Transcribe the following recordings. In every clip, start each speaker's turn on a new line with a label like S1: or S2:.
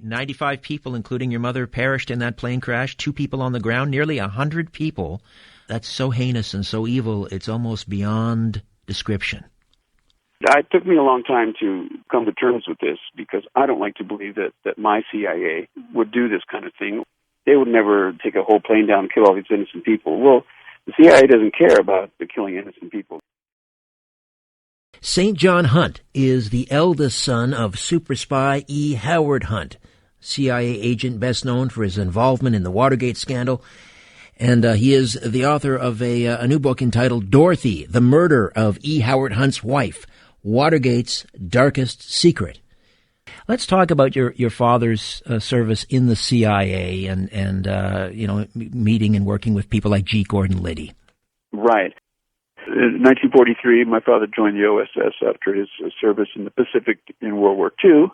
S1: 95 people, including your mother, perished in that plane crash. 2 people on the ground, nearly 100 people. That's so heinous and so evil, it's almost beyond description.
S2: It took me a long time to come to terms with this because I don't like to believe that my CIA would do this kind of thing. They would never take a whole plane down and kill all these innocent people. Well, the CIA doesn't care about the killing innocent people.
S1: St. John Hunt is the eldest son of super spy E. Howard Hunt, CIA agent best known for his involvement in the Watergate scandal. And he is the author of a new book entitled Dorothy, the Murder of E. Howard Hunt's Wife, Watergate's Darkest Secret. Let's talk about your father's service in the CIA and meeting and working with people like G. Gordon Liddy.
S2: Right. In 1943, my father joined the OSS after his service in the Pacific in World War II.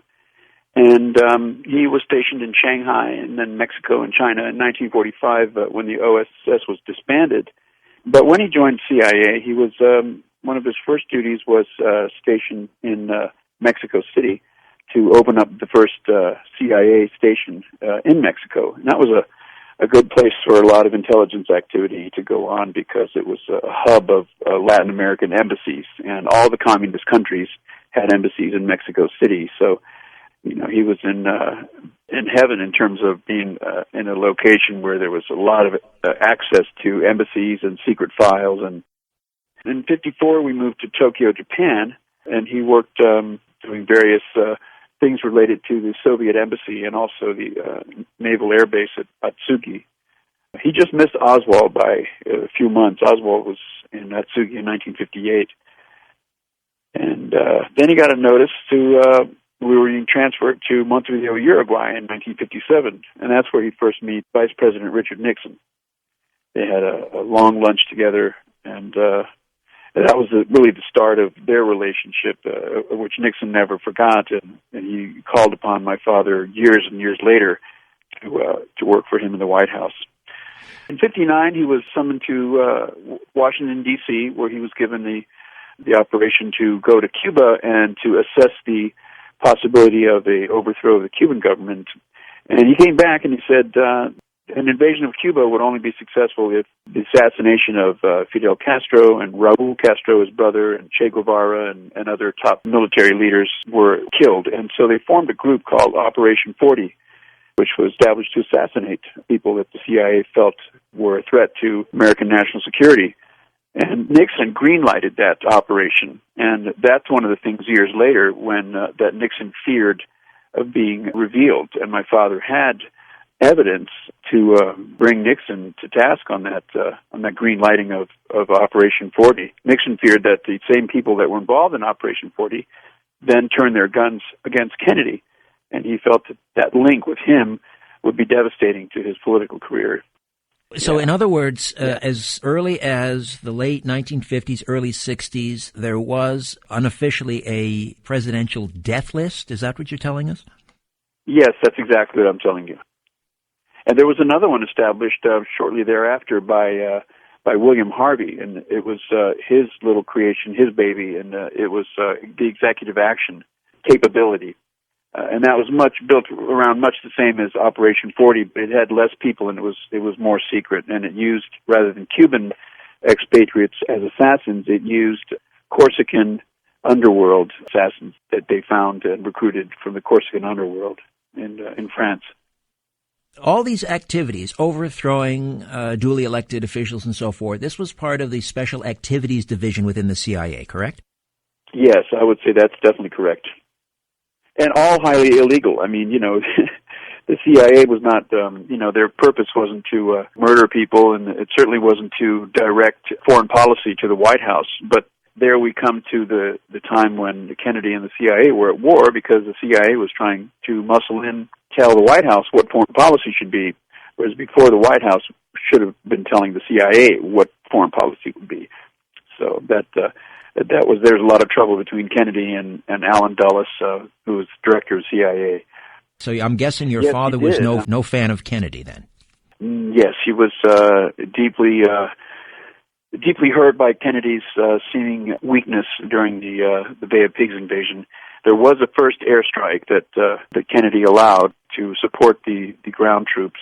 S2: And he was stationed in Shanghai and then Mexico and China in 1945 when the OSS was disbanded. But when he joined CIA, he was one of his first duties was stationed in Mexico City to open up the first CIA station in Mexico. And that was a good place for a lot of intelligence activity to go on because it was a hub of Latin American embassies, and all the communist countries had embassies in Mexico City. So he was in heaven in terms of being in a location where there was a lot of access to embassies and secret files. And in '54, we moved to Tokyo, Japan, and he worked doing various things related to the Soviet embassy and also the naval air base at Atsugi. He just missed Oswald by a few months. Oswald was in Atsugi in 1958. And then he got a notice we were being transferred to Montevideo, Uruguay in 1957, and that's where he first met Vice President Richard Nixon. They had a long lunch together, and that was really the start of their relationship, which Nixon never forgot, and he called upon my father years and years later to work for him in the White House. In '59, he was summoned to Washington, D.C., where he was given the operation to go to Cuba and to assess the possibility of a overthrow of the Cuban government. And he came back and he said an invasion of Cuba would only be successful if the assassination of Fidel Castro and Raul Castro, his brother, and Che Guevara and other top military leaders were killed. And so they formed a group called Operation 40, which was established to assassinate people that the CIA felt were a threat to American national security. And Nixon greenlighted that operation, and that's one of the things years later when that Nixon feared of being revealed. And my father had evidence to bring Nixon to task on that greenlighting of Operation 40. Nixon feared that the same people that were involved in Operation 40 then turned their guns against Kennedy, and he felt that link with him would be devastating to his political career.
S1: So, in other words, as early as the late 1950s, early 60s, there was unofficially a presidential death list. Is that what you're telling us?
S2: Yes, that's exactly what I'm telling you. And there was another one established shortly thereafter by William Harvey, and it was his little creation, his baby, and it was the executive action capability. And that was built around much the same as Operation 40, but it had less people and it was more secret. And it used, rather than Cuban expatriates as assassins, it used Corsican underworld assassins that they found and recruited from the Corsican underworld in France.
S1: All these activities, overthrowing duly elected officials and so forth, this was part of the Special Activities Division within the CIA, correct?
S2: Yes, I would say that's definitely correct. And all highly illegal. I mean, the CIA was not, their purpose wasn't to murder people, and it certainly wasn't to direct foreign policy to the White House. But there we come to the time when Kennedy and the CIA were at war because the CIA was trying to muscle in, tell the White House what foreign policy should be, whereas before the White House should have been telling the CIA what foreign policy would be. So there's a lot of trouble between Kennedy and Allen Dulles, who was director of CIA.
S1: So I'm guessing your father was no fan of Kennedy then.
S2: Yes, he was deeply hurt by Kennedy's seeming weakness during the Bay of Pigs invasion. There was a first airstrike that Kennedy allowed to support the ground troops,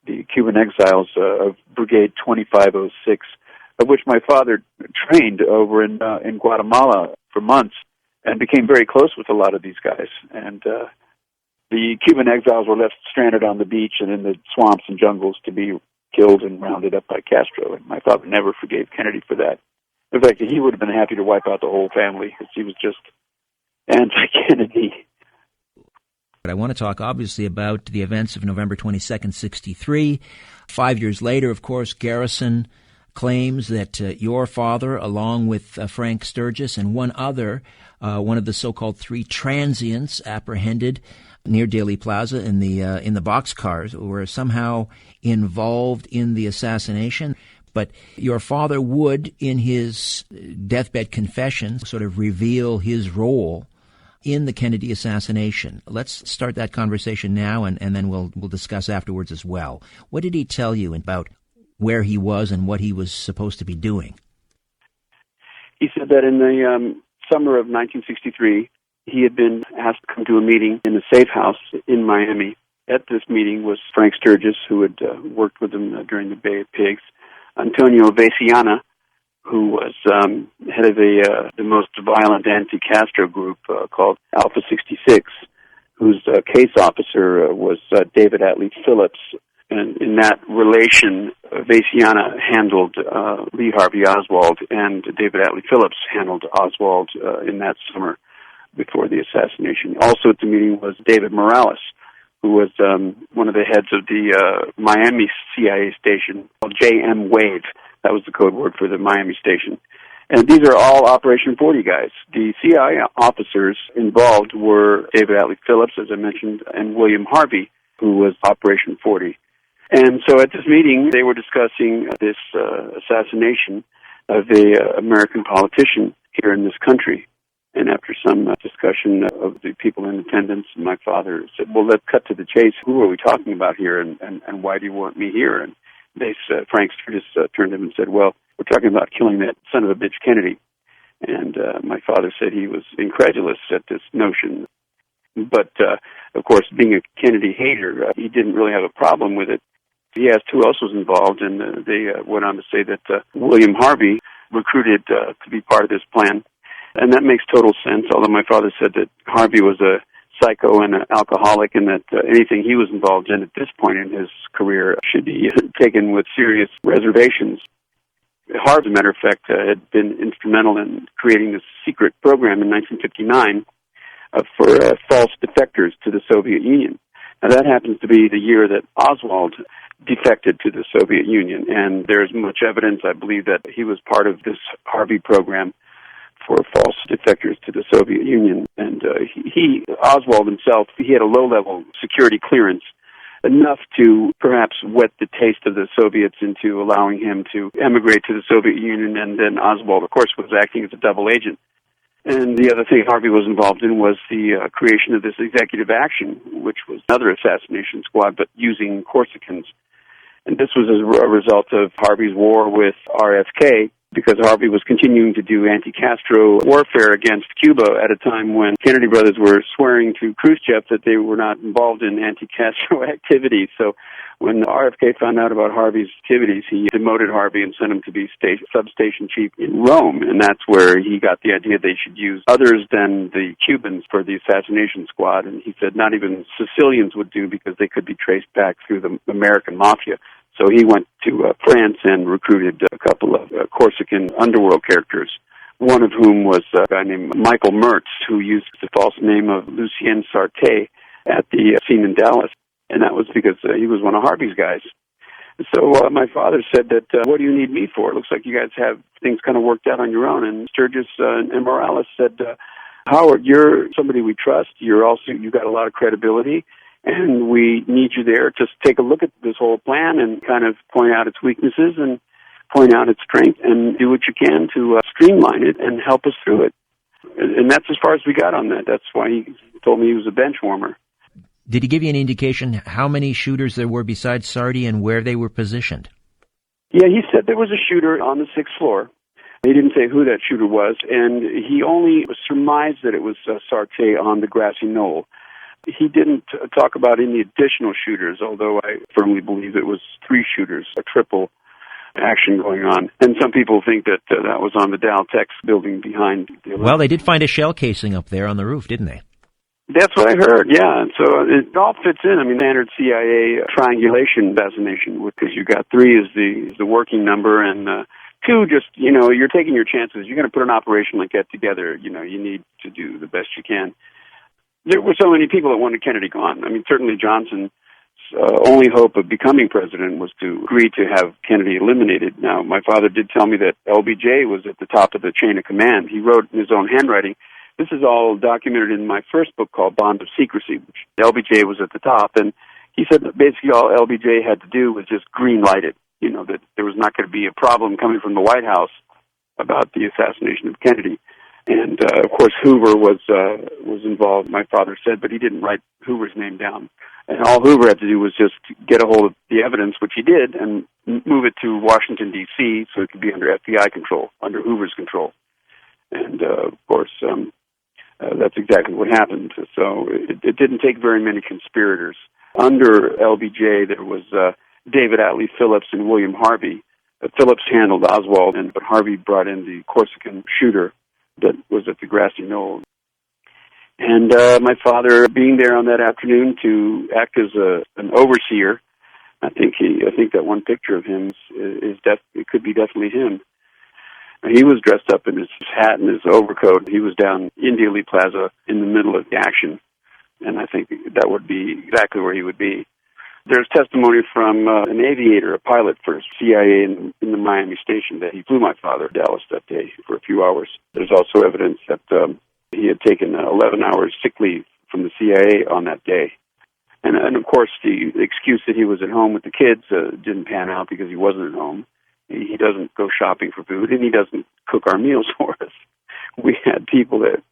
S2: the Cuban exiles of Brigade 2506, of which my father trained over in Guatemala for months and became very close with a lot of these guys. And the Cuban exiles were left stranded on the beach and in the swamps and jungles to be killed and rounded up by Castro. And my father never forgave Kennedy for that. In fact, he would have been happy to wipe out the whole family because he was just anti-Kennedy.
S1: But I want to talk, obviously, about the events of November 22nd, 63. 5 years later, of course, Garrison claims that your father, along with Frank Sturgis and one other, one of the so-called three transients apprehended near Dealey Plaza in the boxcars, were somehow involved in the assassination. But your father would, in his deathbed confession, sort of reveal his role in the Kennedy assassination. Let's start that conversation now, and then we'll discuss afterwards as well. What did he tell you about where he was and what he was supposed to be doing?
S2: He said that in the summer of 1963, he had been asked to come to a meeting in a safe house in Miami. At this meeting was Frank Sturgis, who had worked with him during the Bay of Pigs, Antonio Veciana, who was head of the most violent anti-Castro group called Alpha 66, whose case officer was David Atlee Phillips. And in that relation, Veciana handled Lee Harvey Oswald, and David Atlee Phillips handled Oswald in that summer before the assassination. Also at the meeting was David Morales, who was one of the heads of the Miami CIA station called JM Wave. That was the code word for the Miami station. And these are all Operation 40 guys. The CIA officers involved were David Atlee Phillips, as I mentioned, and William Harvey, who was Operation 40. And so at this meeting, they were discussing this assassination of a American politician here in this country. And after some discussion of the people in attendance, my father said, well, let's cut to the chase. Who are we talking about here, and why do you want me here? And they said, Frank Sturgis turned to him and said, well, we're talking about killing that son of a bitch Kennedy. And my father said he was incredulous at this notion. But, of course, being a Kennedy hater, he didn't really have a problem with it. He asked who else was involved, and they went on to say that William Harvey recruited to be part of this plan. And that makes total sense, although my father said that Harvey was a psycho and an alcoholic, and that anything he was involved in at this point in his career should be taken with serious reservations. Harvey, as a matter of fact, had been instrumental in creating this secret program in 1959 for false defectors to the Soviet Union. Now, that happens to be the year that Oswald defected to the Soviet Union, and there's much evidence, I believe, that he was part of this Harvey program for false defectors to the Soviet Union. And Oswald himself, he had a low-level security clearance, enough to perhaps whet the taste of the Soviets into allowing him to emigrate to the Soviet Union, and then Oswald, of course, was acting as a double agent. And the other thing Harvey was involved in was the creation of this executive action, which was another assassination squad, but using Corsicans. And this was as a result of Harvey's war with RFK, because Harvey was continuing to do anti-Castro warfare against Cuba at a time when Kennedy brothers were swearing to Khrushchev that they were not involved in anti-Castro activities. So when RFK found out about Harvey's activities, he demoted Harvey and sent him to be substation chief in Rome. And that's where he got the idea they should use others than the Cubans for the assassination squad. And he said not even Sicilians would do because they could be traced back through the American mafia. So he went to France and recruited a couple of Corsican underworld characters, one of whom was a guy named Michael Mertz, who used the false name of Lucien Sarté at the scene in Dallas. And that was because he was one of Harvey's guys. So my father said that, what do you need me for? It looks like you guys have things kind of worked out on your own. And Sturgis and Morales said, Howard, you're somebody we trust. You've got a lot of credibility. And we need you there to take a look at this whole plan and kind of point out its weaknesses and point out its strength and do what you can to streamline it and help us through it. And that's as far as we got on that. That's why he told me he was a bench warmer.
S1: Did he give you an indication how many shooters there were besides Sardi and where they were positioned?
S2: Yeah, he said there was a shooter on the 6th floor. He didn't say who that shooter was, and he only surmised that it was Sarté on the grassy knoll. He didn't talk about any additional shooters, although I firmly believe it was 3 shooters, a triple action going on. And some people think that that was on the Dow Tex building behind the Olympics.
S1: Well, they did find a shell casing up there on the roof, didn't they?
S2: That's what I heard, yeah. And so it all fits in. I mean, standard CIA triangulation assassination, because you got 3 is the working number, and 2, just, you're taking your chances. You're going to put an operation like that together. You need to do the best you can. There were so many people that wanted Kennedy gone. I mean, certainly Johnson's only hope of becoming president was to agree to have Kennedy eliminated. Now, my father did tell me that LBJ was at the top of the chain of command. He wrote in his own handwriting. This is all documented in my first book called Bond of Secrecy, which LBJ was at the top. And he said that basically all LBJ had to do was just green light it, that there was not going to be a problem coming from the White House about the assassination of Kennedy. And, of course, Hoover was involved, my father said, but he didn't write Hoover's name down. And all Hoover had to do was just get a hold of the evidence, which he did, and move it to Washington, D.C., so it could be under FBI control, under Hoover's control. And, of course, that's exactly what happened. So it didn't take very many conspirators. Under LBJ, there was David Atlee Phillips and William Harvey. Phillips handled Oswald, but Harvey brought in the Corsican shooter that was at the grassy knoll. And my father being there on that afternoon to act as an overseer, I think that one picture of him it could be definitely him. He was dressed up in his hat and his overcoat. He was down India Lee Plaza in the middle of the action, and I think that would be exactly where he would be. There's testimony from an aviator, a pilot for CIA in the Miami station, that he flew my father to Dallas that day for a few hours. There's also evidence that he had taken 11 hours sick leave from the CIA on that day. And of course, the excuse that he was at home with the kids didn't pan out because he wasn't at home. He doesn't go shopping for food, and he doesn't cook our meals for us. We had people that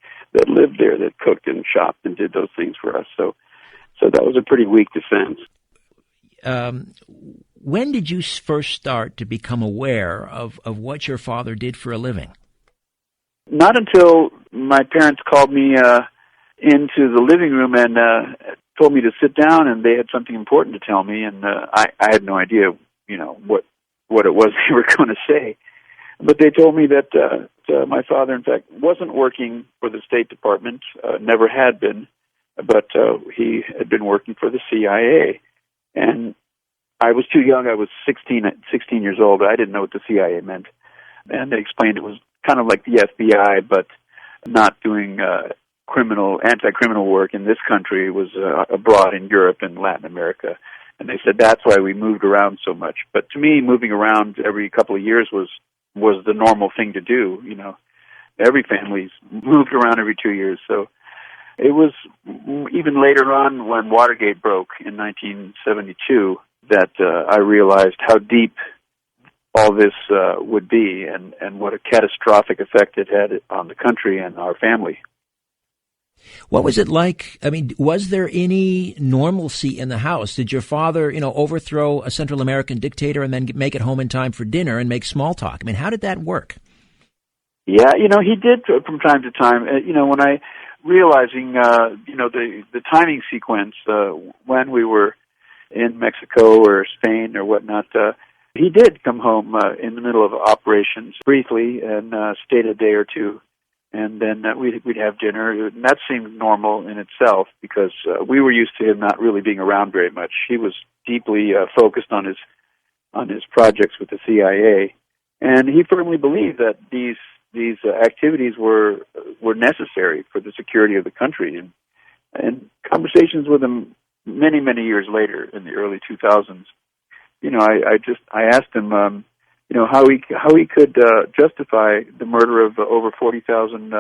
S2: lived there that cooked and shopped and did those things for us. So that was a pretty weak defense.
S1: When did you first start to become aware of what your father did for a living?
S2: Not until my parents called me into the living room and told me to sit down, and they had something important to tell me, and I had no idea, what it was they were going to say. But they told me that my father, in fact, wasn't working for the State Department, never had been, but he had been working for the CIA. And I was too young. I was 16 years old. I didn't know what the CIA meant. And they explained it was kind of like the FBI, but not doing anti-criminal work in this country. It was abroad in Europe and Latin America. And they said that's why we moved around so much. But to me, moving around every couple of years was the normal thing to do. Every family's moved around every 2 years. So it was even later on when Watergate broke in 1972 that I realized how deep all this would be and what a catastrophic effect it had on the country and our family.
S1: What was it like? I mean, was there any normalcy in the house? Did your father, overthrow a Central American dictator and then make it home in time for dinner and make small talk? I mean, how did that work?
S2: Yeah, he did from time to time. When I realizing, the timing sequence when we were in Mexico or Spain or whatnot, he did come home in the middle of operations briefly and stayed a day or two. And then we'd have dinner, and that seemed normal in itself because we were used to him not really being around very much. He was deeply focused on his projects with the CIA, and he firmly believed that these activities were necessary for the security of the country. And conversations with him many years later in the early 2000s, I asked him, how he could justify the murder of over 40,000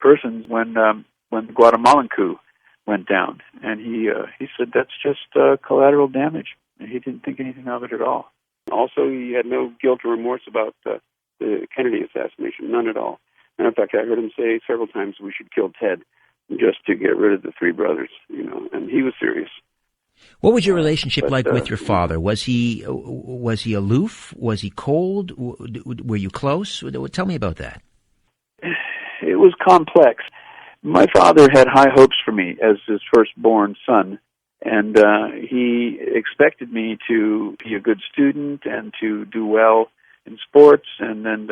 S2: persons when the Guatemalan coup went down, and he said that's just collateral damage, and he didn't think anything of it at all. Also, he had no guilt or remorse about the Kennedy assassination, none at all. And in fact, I heard him say several times we should kill Ted just to get rid of the 3 brothers, and he was serious.
S1: What was your relationship like with your father? Was he aloof? Was he cold? Were you close? Tell me about that.
S2: It was complex. My father had high hopes for me as his firstborn son, and he expected me to be a good student and to do well in sports, and then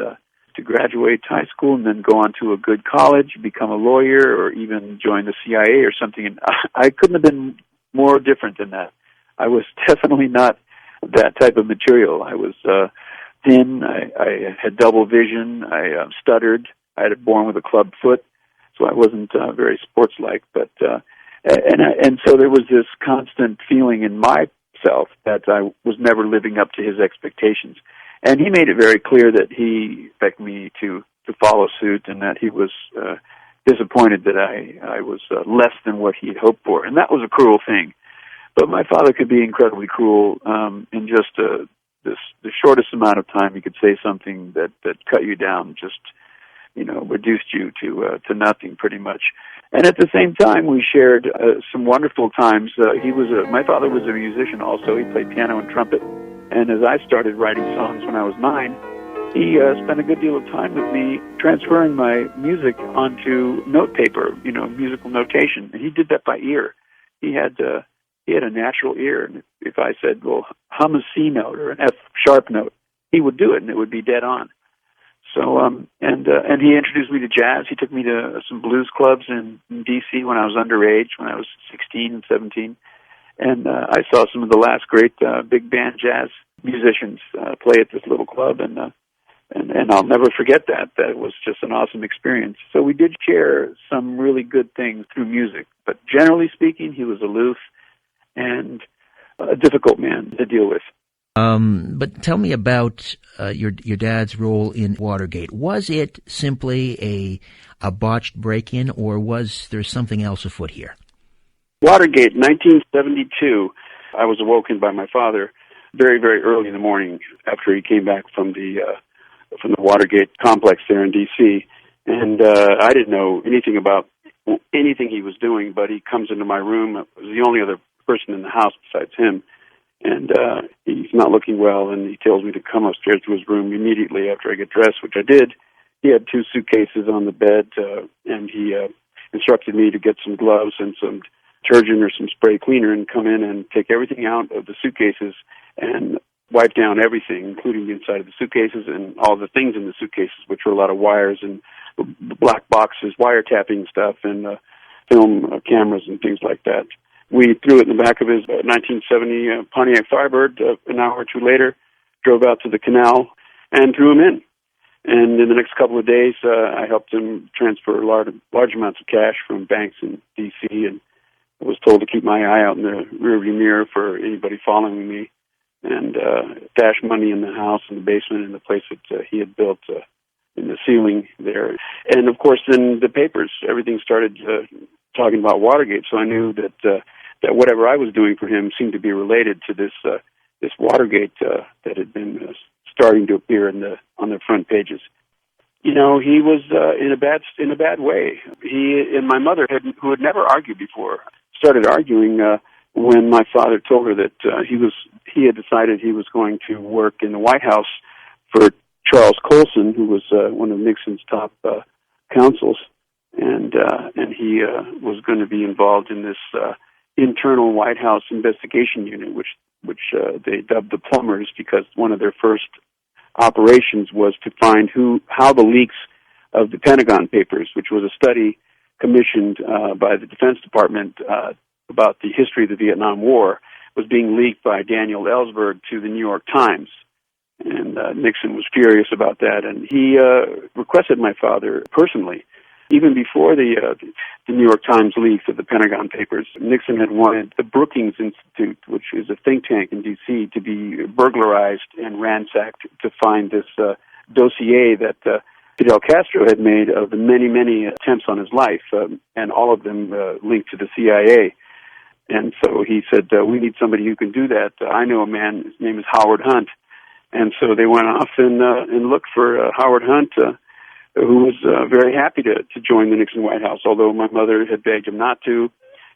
S2: to graduate high school and then go on to a good college, become a lawyer, or even join the CIA or something. And I couldn't have been more different than that. I was definitely not that type of material. I was thin. I had double vision. I stuttered. I had born with a club foot, so I wasn't very sports-like. But and so there was this constant feeling in myself that I was never living up to his expectations. And he made it very clear that he expected me to follow suit, and that he was disappointed that I was less than what he had hoped for. And that was a cruel thing. But my father could be incredibly cruel in just the shortest amount of time. He could say something that cut you down, just reduced you to nothing, pretty much. And at the same time, we shared some wonderful times. My father was a musician also. He played piano and trumpet. And as I started writing songs when I was 9, he spent a good deal of time with me transferring my music onto note paper, musical notation. And he did that by ear. He had a natural ear. And if I said, well, hum a C note or an F sharp note, he would do it, and it would be dead on. So, and he introduced me to jazz. He took me to some blues clubs in D.C. when I was underage, when I was 16 and 17. And I saw some of the last great big band jazz musicians play at this little club, and I'll never forget that. That was just an awesome experience. So we did share some really good things through music, but generally speaking, he was aloof and a difficult man to deal with.
S1: But tell me about your dad's role in Watergate. Was it simply a botched break-in, or was there something else afoot here?
S2: Watergate, 1972. I was awoken by my father very, very early in the morning after he came back from the Watergate complex there in D.C. And I didn't know anything about anything he was doing, but he comes into my room. I was the only other person in the house besides him. And he's not looking well, and he tells me to come upstairs to his room immediately after I get dressed, which I did. He had 2 suitcases on the bed, and he instructed me to get some gloves and some detergent or some spray cleaner and come in and take everything out of the suitcases and wipe down everything, including the inside of the suitcases and all the things in the suitcases, which were a lot of wires and black boxes, wiretapping stuff, and film cameras and things like that. We threw it in the back of his 1970 Pontiac Firebird. An hour or two later, drove out to the canal and threw him in. And in the next couple of days, I helped him transfer large amounts of cash from banks in D.C., and I was told to keep my eye out in the rearview mirror for anybody following me, and stash money in the house, in the basement, in the place that he had built in the ceiling there. And, of course, then the papers, everything started talking about Watergate, so I knew that whatever I was doing for him seemed to be related to this Watergate that had been starting to appear on the front pages. He was in a bad way. He and my mother, who had never argued before, started arguing when my father told her that he had decided he was going to work in the White House for Charles Colson, who was one of Nixon's top counsels, and he was going to be involved in this internal White House investigation unit, which they dubbed the Plumbers, because one of their first operations was to find how the leaks of the Pentagon Papers, which was a study commissioned by the Defense Department about the history of the Vietnam War, was being leaked by Daniel Ellsberg to the New York Times. And Nixon was furious about that, and he requested my father personally. Even before the New York Times leaks of the Pentagon Papers, Nixon had wanted the Brookings Institute, which is a think tank in D.C., to be burglarized and ransacked to find this dossier that Fidel Castro had made of the many, many attempts on his life, and all of them linked to the CIA. And so he said, we need somebody who can do that. I know a man, his name is Howard Hunt. And so they went off and looked for Howard Hunt, who was very happy to join the Nixon White House, although my mother had begged him not to,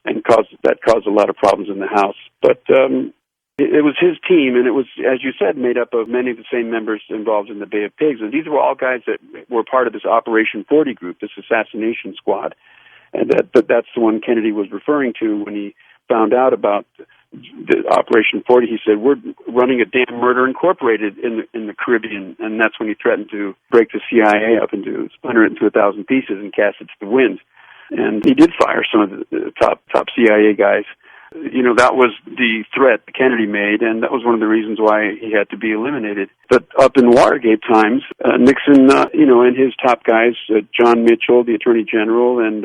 S2: and that caused a lot of problems in the House. But it was his team, and it was, as you said, made up of many of the same members involved in the Bay of Pigs. And these were all guys that were part of this Operation 40 group, this assassination squad. But that's the one Kennedy was referring to when he found out about the Operation 40. He said, "We're running a damn Murder Incorporated in the Caribbean," and that's when he threatened to break the CIA up into, splinter it into 1,000 pieces and cast it to the wind. And he did fire some of the top CIA guys. That was the threat Kennedy made, and that was one of the reasons why he had to be eliminated. But up in Watergate times, Nixon, and his top guys, John Mitchell, the Attorney General, and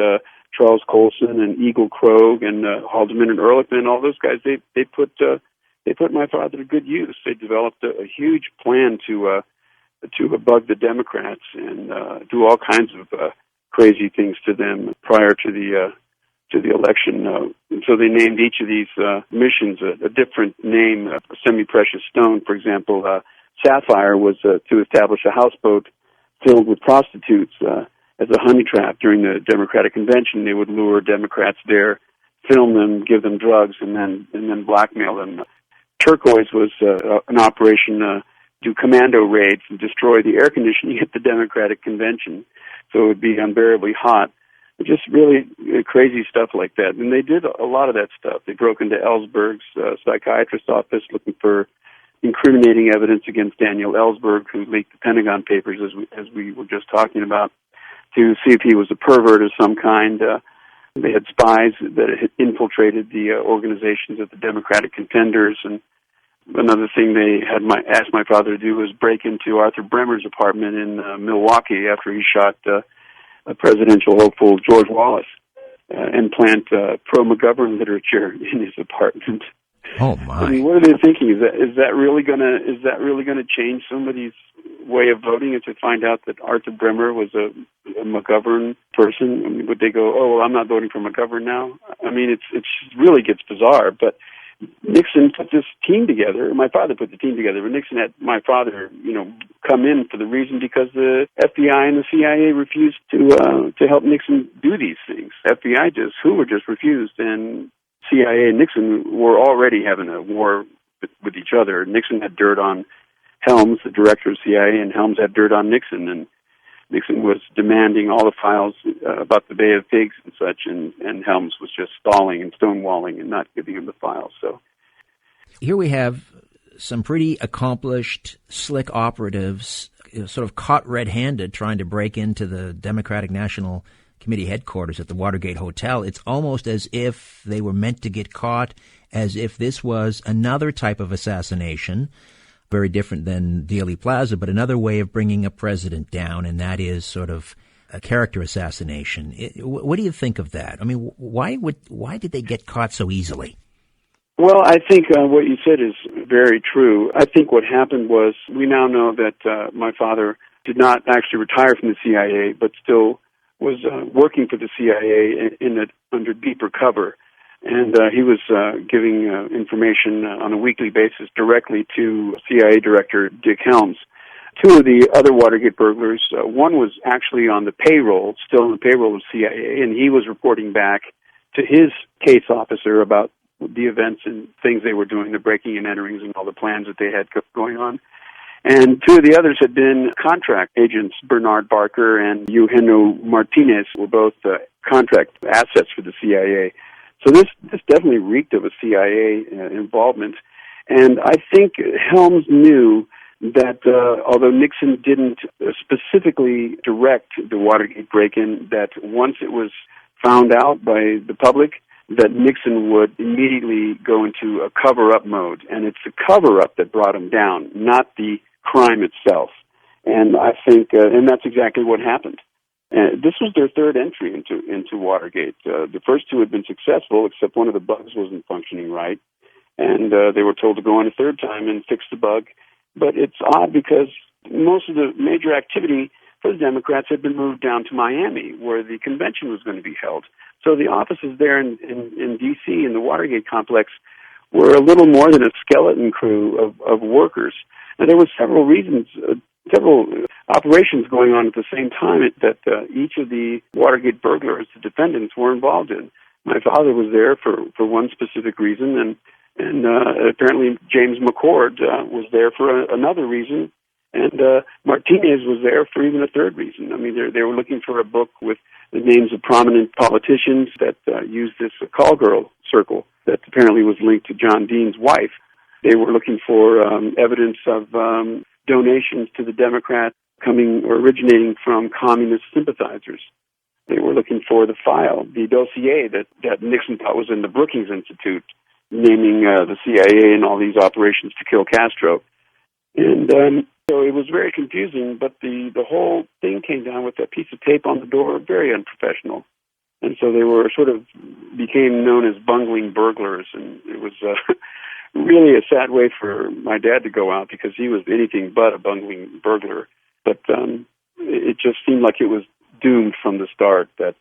S2: Charles Colson, and Eagle Krogh, and Haldeman and Ehrlichman, all those guys, they put my father to good use. They developed a huge plan to bug the Democrats and do all kinds of crazy things to them prior to the election. And so they named each of these missions a different name. A semi-precious stone, for example, Sapphire was to establish a houseboat filled with prostitutes as a honey trap during the Democratic convention. They would lure Democrats there, film them, give them drugs, and then blackmail them. Turquoise was an operation do commando raids and destroy the air conditioning at the Democratic convention, so it would be unbearably hot. Just really crazy stuff like that. And they did a lot of that stuff. They broke into Ellsberg's psychiatrist's office looking for incriminating evidence against Daniel Ellsberg, who leaked the Pentagon Papers, as we were just talking about, to see if he was a pervert of some kind. They had spies that had infiltrated the organizations of the Democratic contenders. And another thing they had asked my father to do was break into Arthur Bremer's apartment in Milwaukee after he shot a presidential hopeful, George Wallace, and plant pro-McGovern literature in his apartment.
S1: Oh my!
S2: I mean, what are they thinking? Is that really gonna change somebody's way of voting? And to find out that Arthur Bremer was a McGovern person, I mean, would they go, "Oh, well, I'm not voting for McGovern now"? I mean, it really gets bizarre. But Nixon put this team together. My father put the team together, but Nixon had my father, come in for the reason because the FBI and the CIA refused to help Nixon do these things. FBI Hoover just refused, and CIA and Nixon were already having a war with each other. Nixon had dirt on Helms, the director of CIA, and Helms had dirt on Nixon, and Nixon was demanding all the files about the Bay of Pigs and such, and Helms was just stalling and stonewalling and not giving him the files. So
S1: here we have some pretty accomplished, slick operatives sort of caught red-handed trying to break into the Democratic National Committee headquarters at the Watergate Hotel. It's almost as if they were meant to get caught, as if this was another type of assassination, very different than Dealey Plaza, but another way of bringing a president down, and that is sort of a character assassination. What do you think of that? I mean, why did they get caught so easily?
S2: Well, I think what you said is very true. I think what happened was, we now know that my father did not actually retire from the CIA, but still was working for the CIA under deeper cover. And he was giving information on a weekly basis directly to CIA Director Dick Helms. Two of the other Watergate burglars, one was actually on the payroll, still on the payroll of CIA, and he was reporting back to his case officer about the events and things they were doing, the breaking and enterings and all the plans that they had going on. And two of the others had been contract agents. Bernard Barker and Eugenio Martinez were both contract assets for the CIA. So this definitely reeked of a CIA involvement. And I think Helms knew that although Nixon didn't specifically direct the Watergate break-in, that once it was found out by the public, that Nixon would immediately go into a cover-up mode. And it's the cover-up that brought him down, not the crime itself. And I think, and that's exactly what happened. This was their third entry into Watergate. The first two had been successful, except one of the bugs wasn't functioning right. And they were told to go on a third time and fix the bug. But it's odd because most of the major activity for the Democrats had been moved down to Miami, where the convention was going to be held. So the offices there in D.C., in the Watergate complex, were a little more than a skeleton crew of workers. And there were several reasons, several operations going on at the same time that each of the Watergate burglars, the defendants, were involved in. My father was there for one specific reason, and apparently James McCord was there for another reason. And Martinez was there for even a third reason. I mean, they were looking for a book with the names of prominent politicians that used this call girl circle that apparently was linked to John Dean's wife. They were looking for evidence of donations to the Democrats coming or originating from communist sympathizers. They were looking for the file, the dossier that Nixon thought was in the Brookings Institute, naming the CIA and all these operations to kill Castro. And so it was very confusing, but the whole thing came down with that piece of tape on the door, very unprofessional. And so they were became known as bungling burglars, and it was really a sad way for my dad to go out because he was anything but a bungling burglar. But it just seemed like it was doomed from the start, that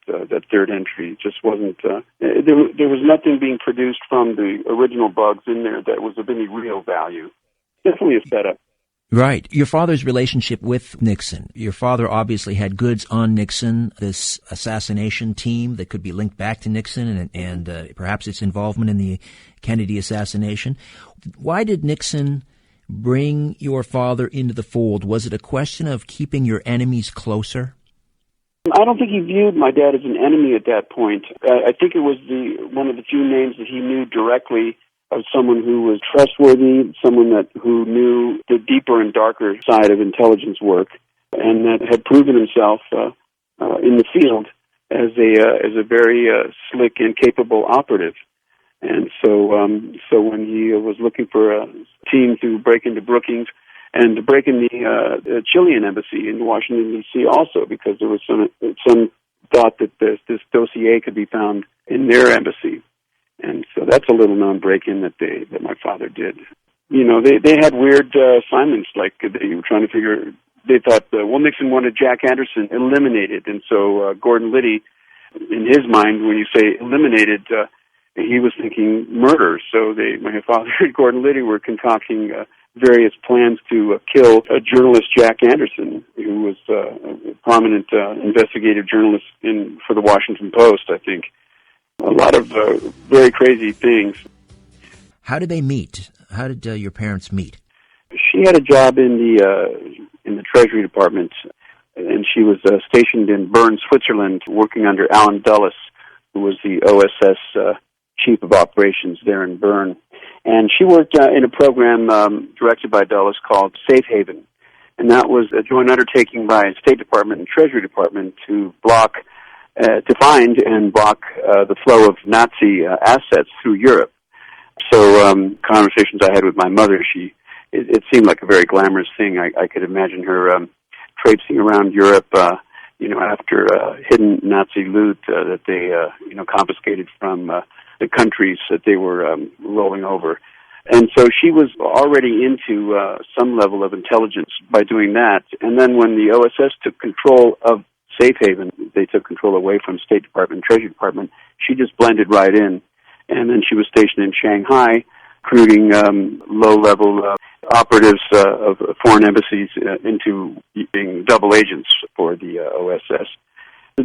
S2: third entry. It just wasn't, there was nothing being produced from the original bugs in there that was of any real value. Definitely a setup.
S1: Right. Your father's relationship with Nixon. Your father obviously had goods on Nixon, this assassination team that could be linked back to Nixon and perhaps its involvement in the Kennedy assassination. Why did Nixon bring your father into the fold? Was it a question of keeping your enemies closer?
S2: I don't think he viewed my dad as an enemy at that point. I think it was one of the few names that he knew directly of someone who was trustworthy, someone who knew the deeper and darker side of intelligence work, and that had proven himself in the field as a very slick and capable operative. And so when he was looking for a team to break into Brookings and to break in the Chilean embassy in Washington, D.C. also, because there was some thought that this dossier could be found in their embassy. And so that's a little-known break-in that my father did. You know, they had weird assignments, like they were trying to figure. They thought, Nixon wanted Jack Anderson eliminated, and so Gordon Liddy, in his mind, when you say eliminated, he was thinking murder. So my father and Gordon Liddy were concocting various plans to kill journalist Jack Anderson, who was a prominent investigative journalist for the Washington Post, I think. A lot of very crazy things.
S1: How did they meet? How did your parents meet?
S2: She had a job in the Treasury Department, and she was stationed in Bern, Switzerland, working under Alan Dulles, who was the OSS chief of operations there in Bern. And she worked in a program directed by Dulles called Safe Haven, and that was a joint undertaking by State Department and Treasury Department to find and block the flow of Nazi assets through Europe. So conversations I had with my mother, it seemed like a very glamorous thing. I could imagine her traipsing around Europe, after hidden Nazi loot that they, confiscated from the countries that they were rolling over. And so she was already into some level of intelligence by doing that. And then when the OSS took control of Safe Haven, they took control away from State Department and Treasury Department, she just blended right in. And then she was stationed in Shanghai, recruiting low-level operatives of foreign embassies into being double agents for the OSS.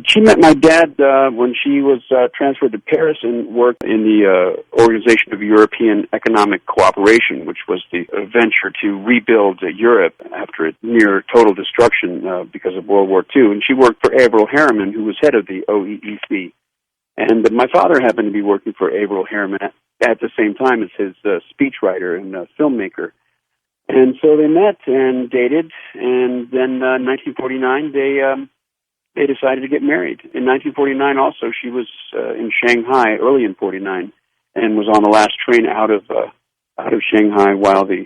S2: She met my dad when she was transferred to Paris and worked in the Organization of European Economic Cooperation, which was the venture to rebuild Europe after its near total destruction because of World War II. And she worked for Averell Harriman, who was head of the OEEC. And my father happened to be working for Averell Harriman at the same time as his speechwriter and filmmaker. And so they met and dated, and then in 1949 they decided to get married. In 1949 also, she was in Shanghai early in 49 and was on the last train out of Shanghai while the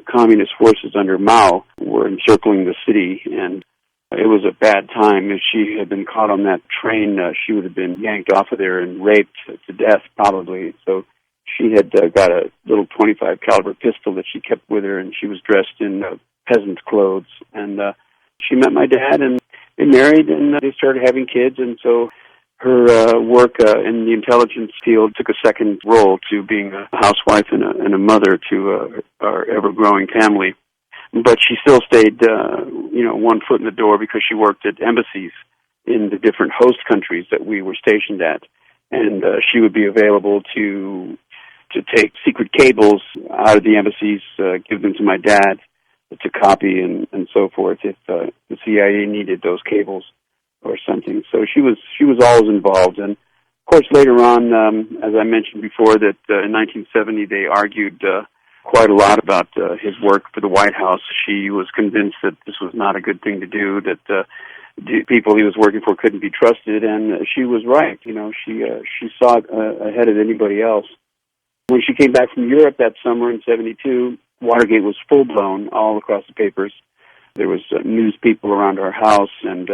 S2: communist forces under Mao were encircling the city, and it was a bad time. If she had been caught on that train, she would have been yanked off of there and raped to death probably. So she had got a little .25 caliber pistol that she kept with her, and she was dressed in peasant clothes. And she met my dad, and they married, and they started having kids. And so her work in the intelligence field took a second role to being a housewife and a mother to our ever-growing family. But she still stayed, one foot in the door because she worked at embassies in the different host countries that we were stationed at. And she would be available to take secret cables out of the embassies, give them to my dad to copy and so forth if the CIA needed those cables or something. So she was always involved. And of course, later on, as I mentioned before, that in 1970 they argued quite a lot about his work for the White House. She was convinced that this was not a good thing to do, that the people he was working for couldn't be trusted, and she was right. You know, she saw it ahead of anybody else. When she came back from Europe that summer in '72, Watergate was full blown all across the papers. There was news people around our house, and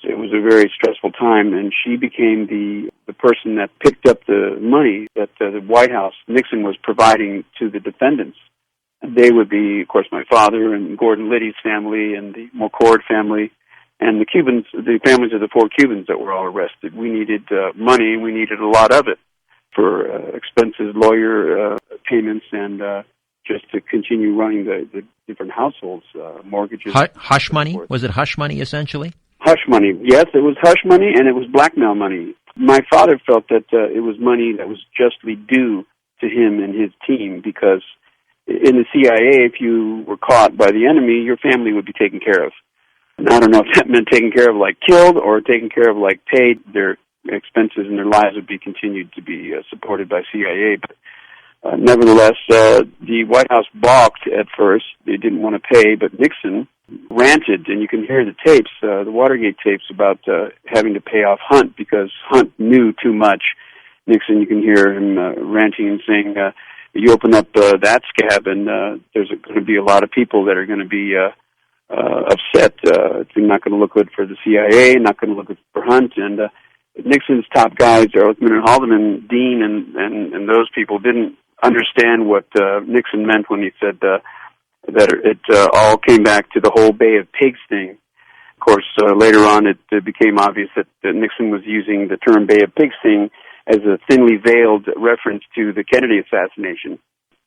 S2: it was a very stressful time. And she became the person that picked up the money that the White House, Nixon, was providing to the defendants. And they would be, of course, my father and Gordon Liddy's family and the McCord family and the Cubans, the families of the 4 Cubans that were all arrested. We needed money, and we needed a lot of it for expenses, lawyer payments, and just to continue running the different households, mortgages.
S1: Hush money? Was it hush money, essentially?
S2: Hush money. Yes, it was hush money, and it was blackmail money. My father felt that it was money that was justly due to him and his team, because in the CIA, if you were caught by the enemy, your family would be taken care of. And I don't know if that meant taken care of like killed or taken care of like paid. Their expenses and their lives would be continued to be supported by CIA. But nevertheless, the White House balked at first. They didn't want to pay, but Nixon ranted, and you can hear the tapes, the Watergate tapes, about having to pay off Hunt because Hunt knew too much. Nixon, you can hear him ranting and saying, you open up that scab, and there's going to be a lot of people that are going to be upset. It's not going to look good for the CIA, not going to look good for Hunt. And Nixon's top guys, Ehrlichman and Haldeman, Dean, and those people didn't understand what Nixon meant when he said that it all came back to the whole Bay of Pigs thing. Of course, later on it became obvious that Nixon was using the term Bay of Pigs thing as a thinly veiled reference to the Kennedy assassination.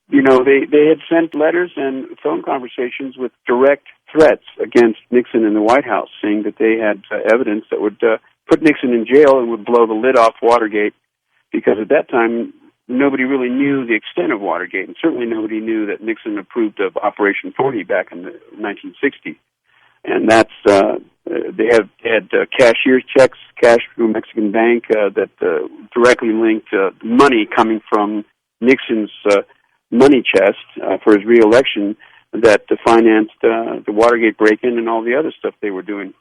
S2: You know, they had sent letters and phone conversations with direct threats against Nixon and the White House, saying that they had evidence that would put Nixon in jail and would blow the lid off Watergate, because at that time nobody really knew the extent of Watergate, and certainly nobody knew that Nixon approved of Operation 40 back in 1960. And that's they had cashier's checks cashed through a Mexican bank that directly linked money coming from Nixon's money chest for his re-election that financed the Watergate break-in and all the other stuff they were doing.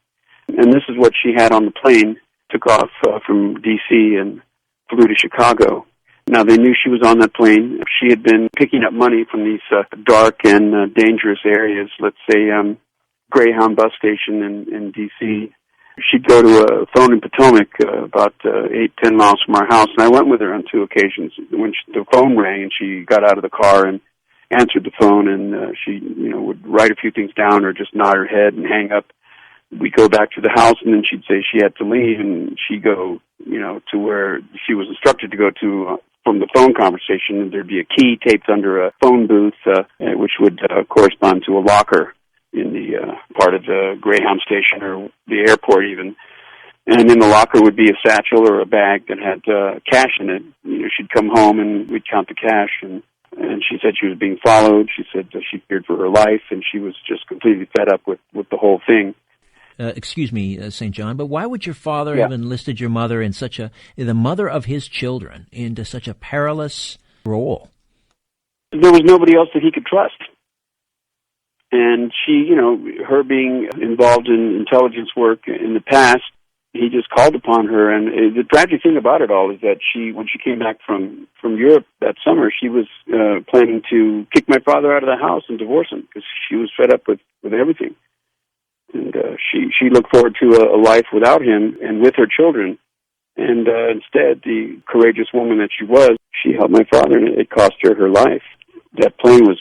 S2: And this is what she had on the plane, took off from D.C. and flew to Chicago. Now, they knew she was on that plane. She had been picking up money from these dark and dangerous areas, let's say Greyhound bus station in D.C. She'd go to a phone in Potomac about 8-10 miles from our house, and I went with her on 2 occasions. When the phone rang, and she got out of the car and answered the phone, and she would write a few things down or just nod her head and hang up. We'd go back to the house, and then she'd say she had to leave, and she'd go to where she was instructed to go to from the phone conversation, and there'd be a key taped under a phone booth, which would correspond to a locker in the part of the Greyhound station or the airport even. And in the locker would be a satchel or a bag that had cash in it. She'd come home and we'd count the cash, and she said she was being followed. She said she feared for her life, and she was just completely fed up with the whole thing.
S1: Excuse me, St. John, but why would your father have enlisted your mother in the mother of his children, into such a perilous role?
S2: There was nobody else that he could trust. And she, her being involved in intelligence work in the past, he just called upon her. And the tragic thing about it all is that when she came back from Europe that summer, she was planning to kick my father out of the house and divorce him, because she was fed up with everything. And she looked forward to a life without him and with her children. And instead, the courageous woman that she was, she helped my father, and it cost her her life. That plane was,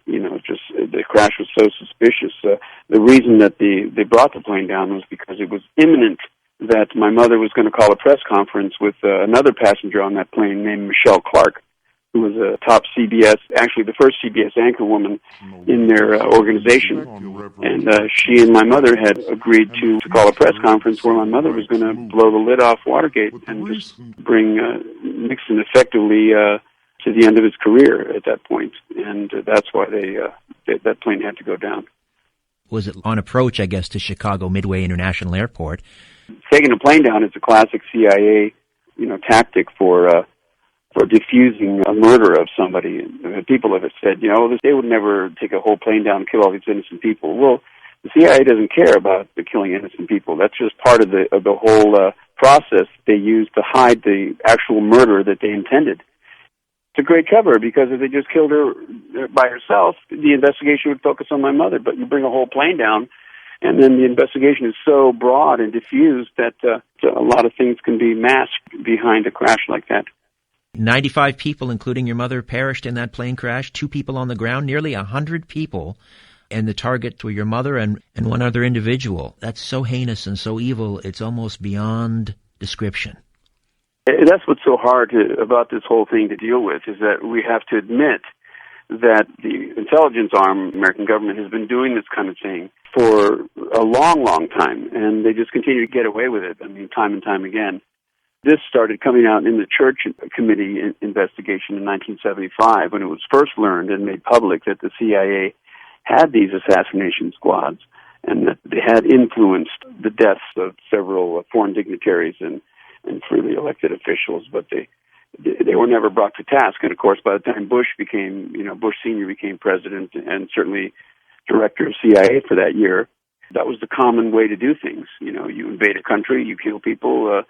S2: the crash was so suspicious. The reason that they brought the plane down was because it was imminent that my mother was going to call a press conference with another passenger on that plane named Michelle Clark, who was a top CBS, actually the first CBS anchor woman in their organization. And she and my mother had agreed to call a press conference where my mother was going to blow the lid off Watergate and just bring Nixon effectively to the end of his career at that point, and that's why that plane had to go down.
S1: Was it on approach, I guess, to Chicago Midway International Airport?
S2: Taking a plane down is a classic CIA, tactic for diffusing a murder of somebody. People have said, they would never take a whole plane down and kill all these innocent people. Well, the CIA doesn't care about the killing innocent people. That's just part of the whole process they use to hide the actual murder that they intended. It's a great cover, because if they just killed her by herself, the investigation would focus on my mother. But you bring a whole plane down, and then the investigation is so broad and diffused that a lot of things can be masked behind a crash like that.
S1: 95 people, including your mother, perished in that plane crash. 2 people on the ground, nearly 100 people. And the target were your mother and one other individual. That's so heinous and so evil, it's almost beyond description.
S2: That's what's so hard about this whole thing to deal with, is that we have to admit that the intelligence arm of the American government has been doing this kind of thing for a long, long time, and they just continue to get away with it, time and time again. This started coming out in the Church Committee investigation in 1975, when it was first learned and made public that the CIA had these assassination squads, and that they had influenced the deaths of several foreign dignitaries and freely elected officials, but they were never brought to task. And of course, by the time Bush Senior became president, and certainly director of CIA for that year, that was the common way to do things. You invade a country, you kill people,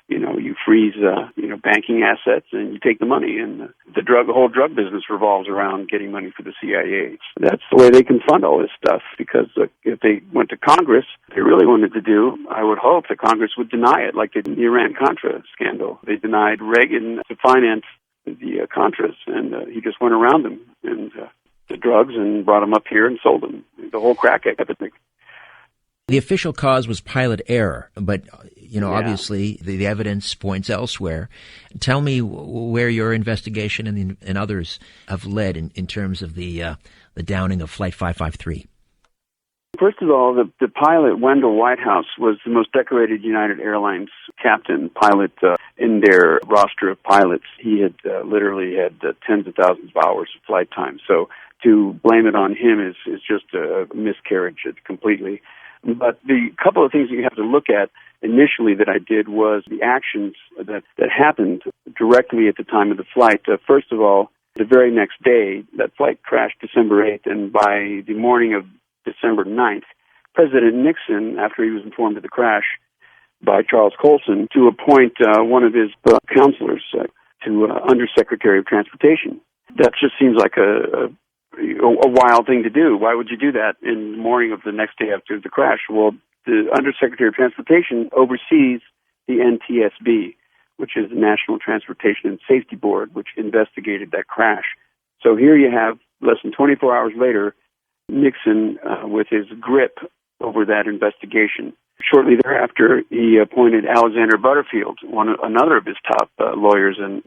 S2: you freeze, banking assets, and you take the money. And the whole drug business revolves around getting money for the CIA. That's the way they can fund all this stuff, because if they went to Congress, they really wanted to do, I would hope that Congress would deny it, like they did in the Iran-Contra scandal. They denied Reagan to finance the Contras, and he just went around them and the drugs and brought them up here and sold them. The whole crack epidemic.
S1: The official cause was pilot error, but, obviously the evidence points elsewhere. Tell me where your investigation and others have led in terms of the downing of Flight 553.
S2: First of all, the pilot, Wendell Whitehouse, was the most decorated United Airlines pilot in their roster of pilots. He had literally had tens of thousands of hours of flight time. So to blame it on him is just a miscarriage completely. But the couple of things that you have to look at initially that I did was the actions that happened directly at the time of the flight. First of all, the very next day, that flight crashed December 8th, and by the morning of December 9th, President Nixon, after he was informed of the crash by Charles Colson, to appoint one of his counselors to Undersecretary of Transportation. That just seems like a wild thing to do. Why would you do that in the morning of the next day after the crash? Well, the Undersecretary of Transportation oversees the NTSB, which is the National Transportation and Safety Board, which investigated that crash. So here you have, less than 24 hours later, Nixon with his grip over that investigation. Shortly thereafter, he appointed Alexander Butterfield, another of his top lawyers and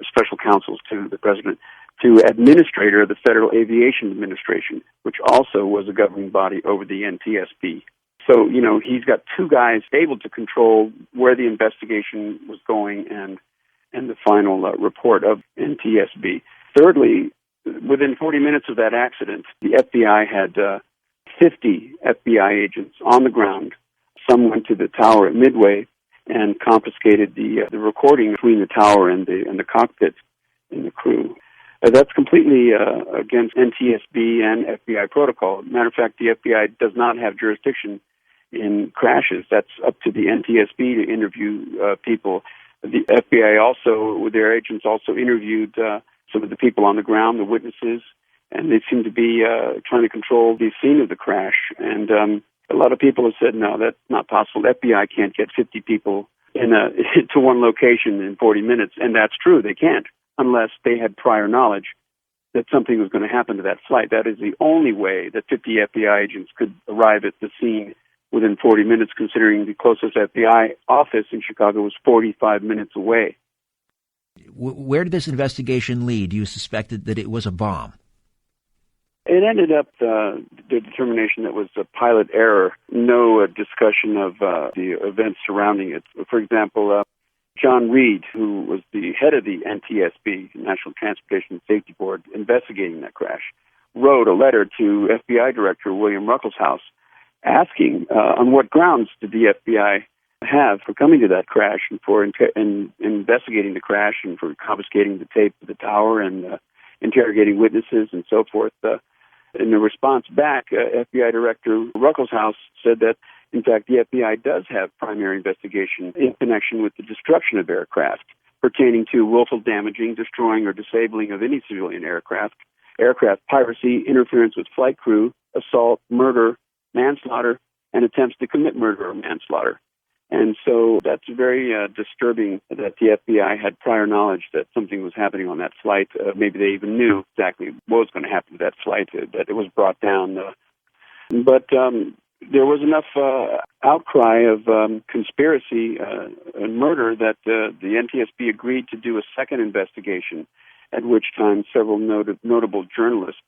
S2: special counsels to the president, to administrator of the Federal Aviation Administration, which also was a governing body over the NTSB. So, he's got 2 guys able to control where the investigation was going and the final report of NTSB. Thirdly, within 40 minutes of that accident, the FBI had 50 FBI agents on the ground. Some went to the tower at Midway and confiscated the recording between the tower and the cockpit and the crew. That's completely against NTSB and FBI protocol. Matter of fact, the FBI does not have jurisdiction in crashes. That's up to the NTSB to interview people. The FBI also, with their agents, also interviewed some of the people on the ground, the witnesses, and they seem to be trying to control the scene of the crash. And a lot of people have said, no, that's not possible. The FBI can't get 50 people to one location in 40 minutes, and that's true. They can't, unless they had prior knowledge that something was going to happen to that flight. That is the only way that 50 FBI agents could arrive at the scene within 40 minutes, considering the closest FBI office in Chicago was 45 minutes away.
S1: Where did this investigation lead? You suspected that it was a bomb.
S2: It ended up the determination that was a pilot error, no discussion of the events surrounding it. For example, John Reed, who was the head of the NTSB, National Transportation Safety Board, investigating that crash, wrote a letter to FBI Director William Ruckelshaus asking on what grounds did the FBI have for coming to that crash and for investigating the crash and for confiscating the tape of the tower and interrogating witnesses and so forth. In the response back, FBI Director Ruckelshaus said that, in fact, the FBI does have primary investigation in connection with the destruction of aircraft pertaining to willful damaging, destroying, or disabling of any civilian aircraft, aircraft piracy, interference with flight crew, assault, murder, manslaughter, and attempts to commit murder or manslaughter. And so that's very disturbing that the FBI had prior knowledge that something was happening on that flight. Maybe they even knew exactly what was going to happen to that flight, that it was brought down. But there was enough outcry of conspiracy and murder that the NTSB agreed to do a second investigation, at which time several notable journalists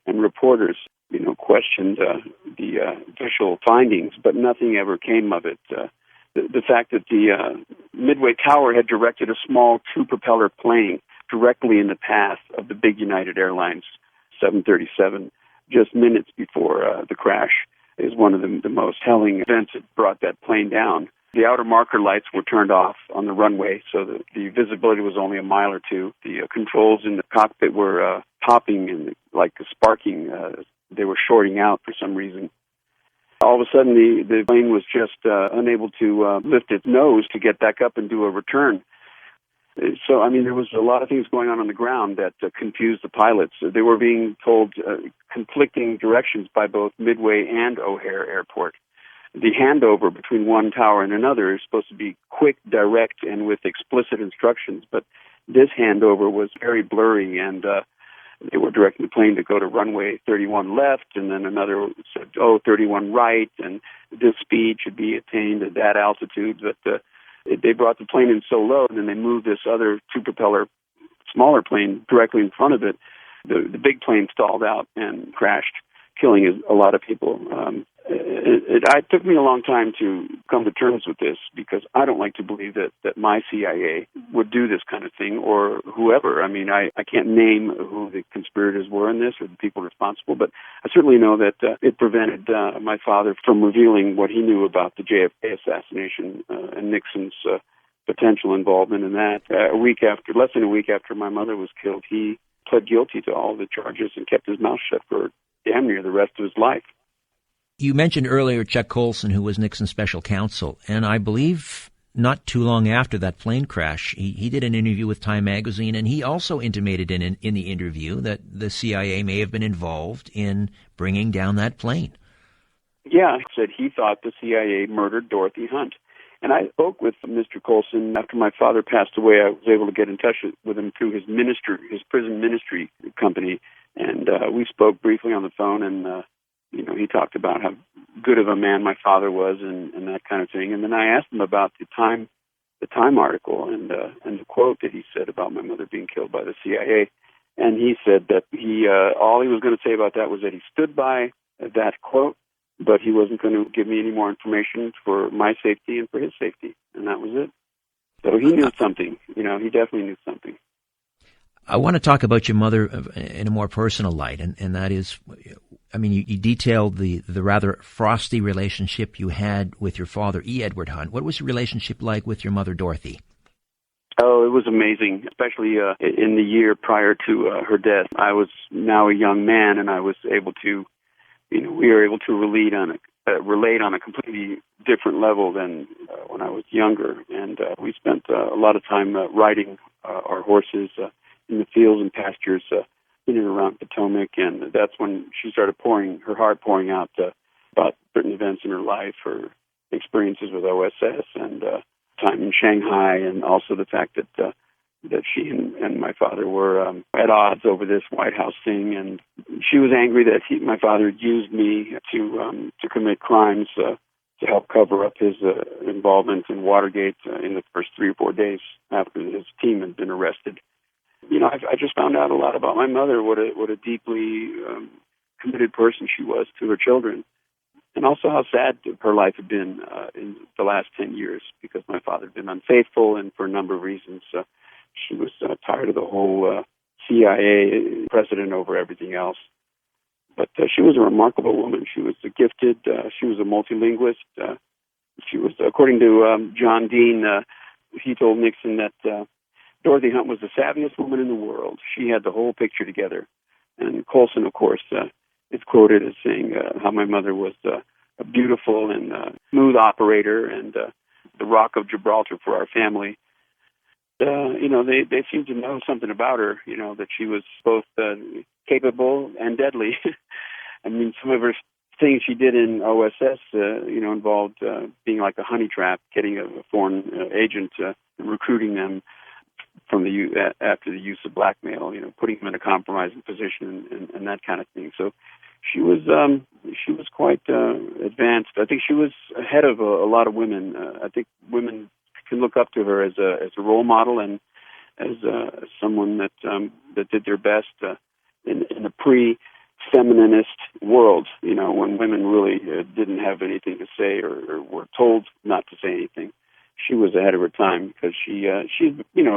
S2: and reporters questioned the official findings, but nothing ever came of it. The fact that the Midway Tower had directed a small two-propeller plane directly in the path of the big United Airlines 737 just minutes before the crash is one of the most telling events that brought that plane down. The outer marker lights were turned off on the runway, so the visibility was only a mile or two. The controls in the cockpit were popping and like sparking. They were shorting out for some reason. All of a sudden, the plane was just unable to lift its nose to get back up and do a return. So, there was a lot of things going on the ground that confused the pilots. They were being told conflicting directions by both Midway and O'Hare Airport. The handover between one tower and another is supposed to be quick, direct, and with explicit instructions, but this handover was very blurry, and they were directing the plane to go to runway 31 left, and then another said, 31 right, and this speed should be attained at that altitude. But they brought the plane in so low, and then they moved this other two-propeller, smaller plane directly in front of it. The big plane stalled out and crashed, killing a lot of people. It took me a long time to come to terms with this because I don't like to believe that my CIA would do this kind of thing or whoever. I can't name who the conspirators were in this or the people responsible, but I certainly know that it prevented my father from revealing what he knew about the JFK assassination and Nixon's potential involvement in that. Less than a week after my mother was killed, he pled guilty to all the charges and kept his mouth shut for damn near the rest of his life.
S1: You mentioned earlier Chuck Colson, who was Nixon's special counsel, and I believe not too long after that plane crash, he did an interview with Time magazine, and he also intimated in the interview that the CIA may have been involved in bringing down that plane.
S2: Yeah, he said he thought the CIA murdered Dorothy Hunt. And I spoke with Mr. Colson after my father passed away. I was able to get in touch with him through his prison ministry company, and we spoke briefly on the phone, and he talked about how good of a man my father was and that kind of thing. And then I asked him about the Time article and the quote that he said about my mother being killed by the CIA. And he said that all he was going to say about that was that he stood by that quote, but he wasn't going to give me any more information for my safety and for his safety. And that was it. So he knew something. He definitely knew something.
S1: I want to talk about your mother in a more personal light, and that is, you detailed the rather frosty relationship you had with your father, E. Edward Hunt. What was your relationship like with your mother, Dorothy?
S2: Oh, it was amazing, especially in the year prior to her death. I was now a young man, and I was able to, we were able to relate on a completely different level than when I was younger. And we spent a lot of time riding our horses in the fields and pastures in and around Potomac, and that's when she started pouring out about certain events in her life, her experiences with OSS and time in Shanghai, and also the fact that she and my father were at odds over this White House thing, and she was angry that my father had used me to commit crimes to help cover up his involvement in Watergate in the first 3 or 4 days after his team had been arrested. I just found out a lot about my mother, what a deeply committed person she was to her children. and also how sad her life had been in the last 10 years because my father had been unfaithful, and for a number of reasons. She was tired of the whole CIA precedent over everything else. But she was a remarkable woman. She was gifted. She was a multilinguist. She was, according to John Dean, he told Nixon that Dorothy Hunt was the savviest woman in the world. She had the whole picture together. And Colson, of course, is quoted as saying how my mother was a beautiful and smooth operator and the rock of Gibraltar for our family. They seem to know something about her, that she was both capable and deadly. I mean, some of her things she did in OSS, involved being like a honey trap, getting a foreign agent and recruiting them from after the use of blackmail, putting them in a compromising position and that kind of thing. So she was quite advanced. I think she was ahead of a lot of women. I think women can look up to her as a role model and as someone that did their best in a pre-femininist world, when women really didn't have anything to say or were told not to say anything. She was ahead of her time because she's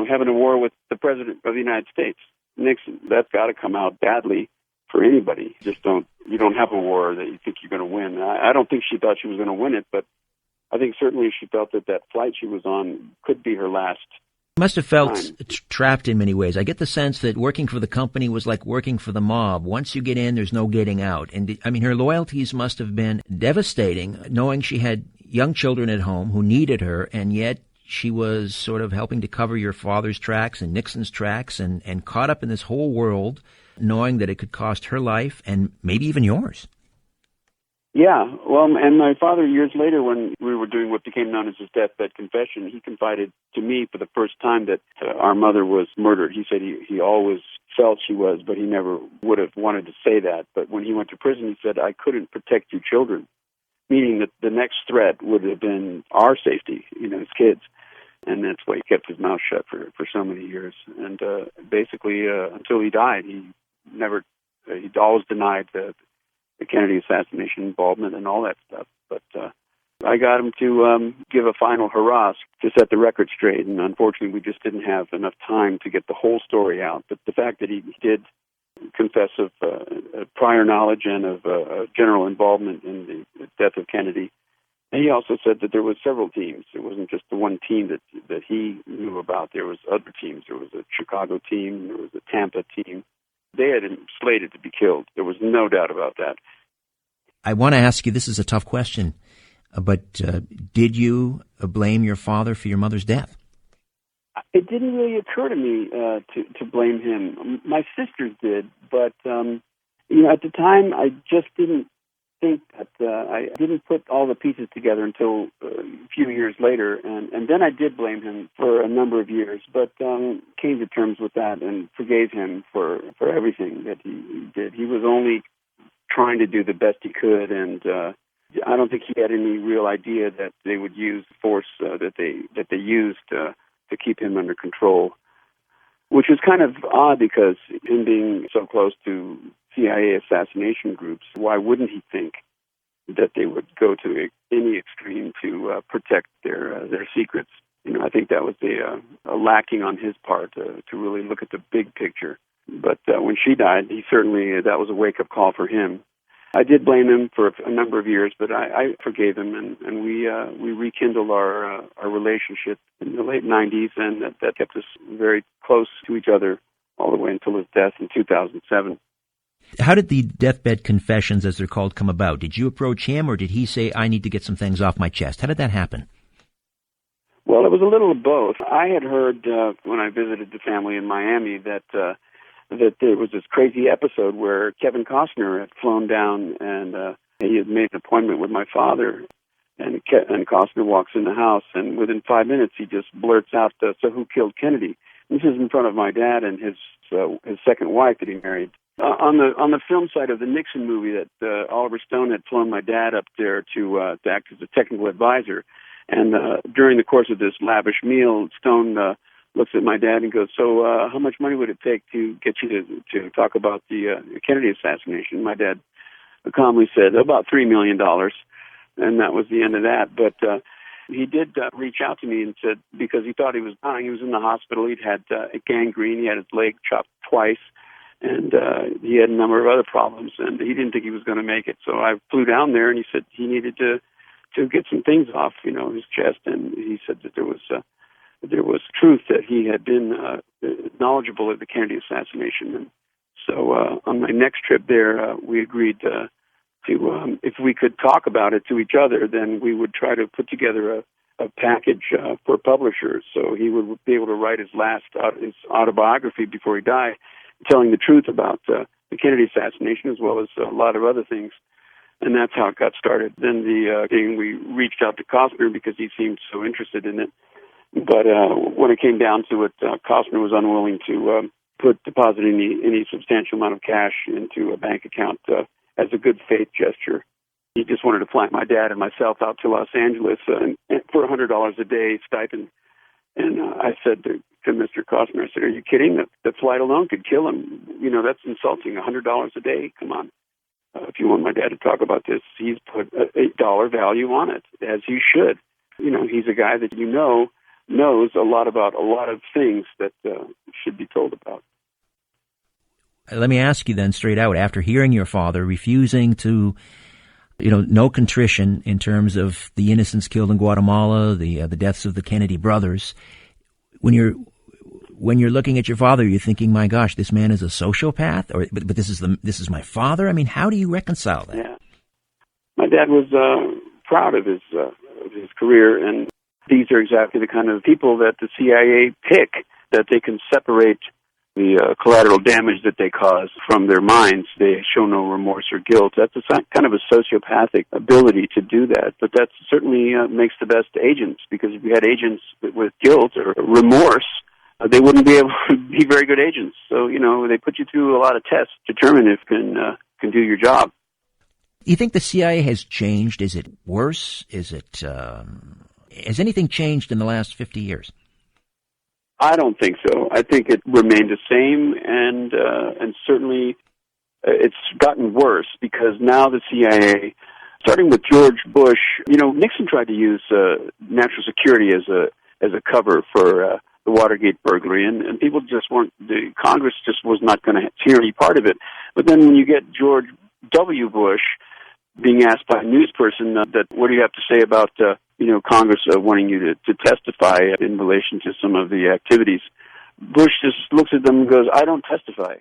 S2: having a war with the President of the United States, Nixon. That's got to come out badly for anybody. You don't have a war that you think you're going to win. I don't think she thought she was going to win it, but I think certainly she felt that flight she was on could be her last.
S1: Must have felt trapped in many ways. I get the sense that working for the company was like working for the mob. Once you get in, there's no getting out. And I mean, her loyalties must have been devastating, knowing she had young children at home who needed her, and yet she was sort of helping to cover your father's tracks and Nixon's tracks and caught up in this whole world, knowing that it could cost her life and maybe even yours.
S2: Yeah, well, and my father, years later, when we were doing what became known as his deathbed confession, he confided to me for the first time that our mother was murdered. He said he always felt she was, but he never would have wanted to say that. But when he went to prison, he said, I couldn't protect you children, meaning that the next threat would have been our safety, his kids. And that's why he kept his mouth shut for so many years. And basically, until he died, he'd always denied the Kennedy assassination involvement and all that stuff. But I got him to give a final hurrah to set the record straight, and unfortunately we just didn't have enough time to get the whole story out. But the fact that he did confess of prior knowledge and of general involvement in the death of Kennedy, and he also said that there was several teams. It wasn't just the one team that he knew about. There was other teams. There was a Chicago team. There was a Tampa team. They had him slated to be killed. There was no doubt about that.
S1: I want to ask you, this is a tough question, but did you blame your father for your mother's death?
S2: It didn't really occur to me to blame him. My sisters did, but at the time I just didn't think that I didn't put all the pieces together until a few years later, and then I did blame him for a number of years, but came to terms with that and forgave him for everything that he did. He was only trying to do the best he could, and I don't think he had any real idea that they would use the force that they used to keep him under control, which was kind of odd because him being so close to CIA assassination groups, why wouldn't he think that they would go to any extreme to protect their secrets? I think that was a lacking on his part to really look at the big picture. But when she died, that was a wake-up call for him. I did blame him for a number of years, but I forgave him, and we rekindled our relationship in the late 90s, and that kept us very close to each other all the way until his death in 2007.
S1: How did the deathbed confessions, as they're called, come about? Did you approach him, or did he say, I need to get some things off my chest? How did that happen?
S2: Well, it was a little of both. I had heard when I visited the family in Miami that there was this crazy episode where Kevin Costner had flown down and he had made an appointment with my father. And Costner walks in the house, and within 5 minutes he just blurts out, so who killed Kennedy? This is in front of my dad and his second wife that he married. On the film side of the Nixon movie, that Oliver Stone had flown my dad up there to act as a technical advisor, and during the course of this lavish meal, Stone looks at my dad and goes, "So how much money would it take to get you to talk about the Kennedy assassination?" My dad calmly said about $3 million, and that was the end of that. But he did reach out to me and said, because he thought he was dying, he was in the hospital, he'd had a gangrene, he had his leg chopped twice, and he had a number of other problems, and he didn't think he was going to make it. So I flew down there, and he said he needed to get some things off, his chest, and he said that there was truth that he had been knowledgeable of the Kennedy assassination. And so on my next trip there, we agreed to if we could talk about it to each other, then we would try to put together a package for publishers. So he would be able to write his autobiography before he died, telling the truth about the Kennedy assassination as well as a lot of other things. And that's how it got started. Then we reached out to Costner because he seemed so interested in it. But when it came down to it, Costner was unwilling to deposit any substantial amount of cash into a bank account as a good faith gesture. He just wanted to fly my dad and myself out to Los Angeles for $100 a day stipend. And I said to Mr. Costner, I said, "Are you kidding? The flight alone could kill him. That's insulting. $100 a day? Come on. If you want my dad to talk about this, he's put a dollar value on it, as he should. He's a guy that knows a lot about a lot of things that should be told about."
S1: Let me ask you then straight out, after hearing your father refusing to, no contrition in terms of the innocents killed in Guatemala, the deaths of the Kennedy brothers, when you're looking at your father, you're thinking, my gosh, this man is a sociopath, but this is my father. I mean, how do you reconcile that?
S2: Yeah, my dad was proud of his career, and these are exactly the kind of people that the CIA pick, that they can separate the collateral damage that they cause from their minds. They show no remorse or guilt. That's kind of a sociopathic ability to do that, but that certainly makes the best agents, because if you had agents with guilt or remorse, they wouldn't be able to be very good agents. So, they put you through a lot of tests to determine if you can do your job.
S1: You think the CIA has changed? Is it worse? Has anything changed in the last 50 years?
S2: I don't think so. I think it remained the same, and certainly it's gotten worse, because now the CIA, starting with George Bush, Nixon tried to use national security as a cover for the Watergate burglary, and people just Congress just was not going to hear any part of it. But then when you get George W. Bush being asked by a news person that what do you have to say about Congress wanting you to testify in relation to some of the activities, Bush just looks at them and goes, "I don't testify."